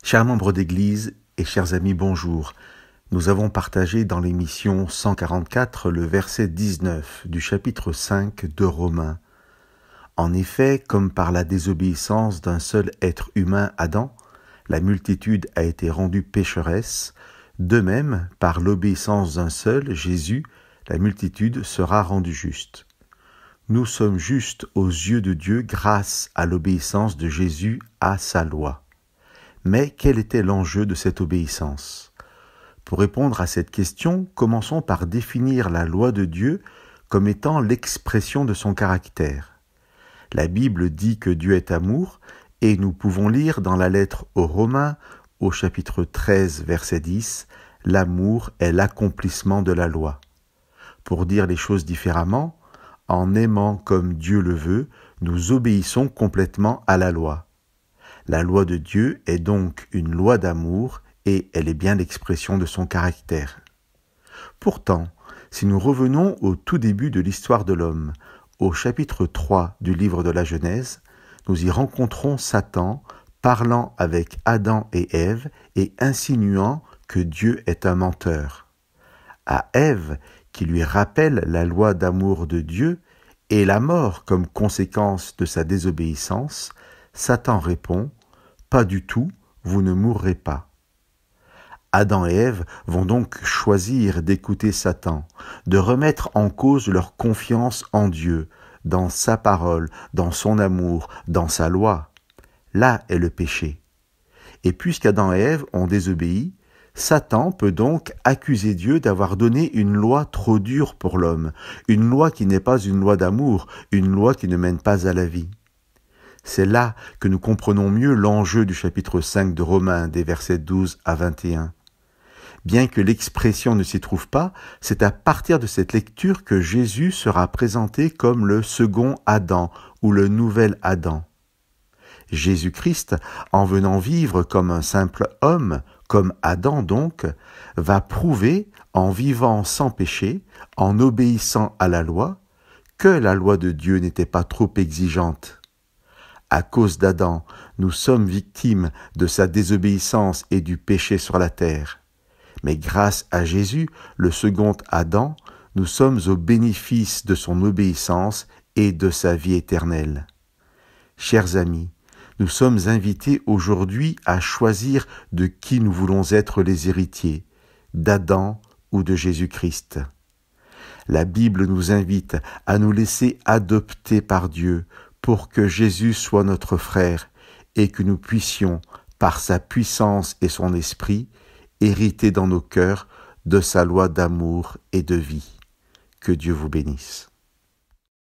Chers membres d'Église et chers amis, bonjour. Nous avons partagé dans l'émission 144 le verset 19 du chapitre 5 de Romains. En effet, comme par la désobéissance d'un seul être humain, Adam, la multitude a été rendue pécheresse, de même, par l'obéissance d'un seul, Jésus, la multitude sera rendue juste. Nous sommes justes aux yeux de Dieu grâce à l'obéissance de Jésus à sa loi. Mais quel était l'enjeu de cette obéissance ? Pour répondre à cette question, commençons par définir la loi de Dieu comme étant l'expression de son caractère. La Bible dit que Dieu est amour, et nous pouvons lire dans la lettre aux Romains, au chapitre 13, verset 10, « L'amour est l'accomplissement de la loi ». Pour dire les choses différemment, en aimant comme Dieu le veut, nous obéissons complètement à la loi. La loi de Dieu est donc une loi d'amour et elle est bien l'expression de son caractère. Pourtant, si nous revenons au tout début de l'histoire de l'homme, au chapitre 3 du livre de la Genèse, nous y rencontrons Satan parlant avec Adam et Ève et insinuant que Dieu est un menteur. À Ève, qui lui rappelle la loi d'amour de Dieu et la mort comme conséquence de sa désobéissance, Satan répond « Pas du tout, vous ne mourrez pas ». Adam et Ève vont donc choisir d'écouter Satan, de remettre en cause leur confiance en Dieu, dans sa parole, dans son amour, dans sa loi. Là est le péché. Et puisqu'Adam et Ève ont désobéi, Satan peut donc accuser Dieu d'avoir donné une loi trop dure pour l'homme, une loi qui n'est pas une loi d'amour, une loi qui ne mène pas à la vie. C'est là que nous comprenons mieux l'enjeu du chapitre 5 de Romains, des versets 12 à 21. Bien que l'expression ne s'y trouve pas, c'est à partir de cette lecture que Jésus sera présenté comme le second Adam ou le nouvel Adam. Jésus-Christ, en venant vivre comme un simple homme, comme Adam donc, va prouver, en vivant sans péché, en obéissant à la loi, que la loi de Dieu n'était pas trop exigeante. À cause d'Adam, nous sommes victimes de sa désobéissance et du péché sur la terre. Mais grâce à Jésus, le second Adam, nous sommes au bénéfice de son obéissance et de sa vie éternelle. Chers amis, nous sommes invités aujourd'hui à choisir de qui nous voulons être les héritiers, d'Adam ou de Jésus-Christ. La Bible nous invite à nous laisser adopter par Dieu pour que Jésus soit notre frère et que nous puissions, par sa puissance et son esprit, hériter dans nos cœurs de sa loi d'amour et de vie. Que Dieu vous bénisse.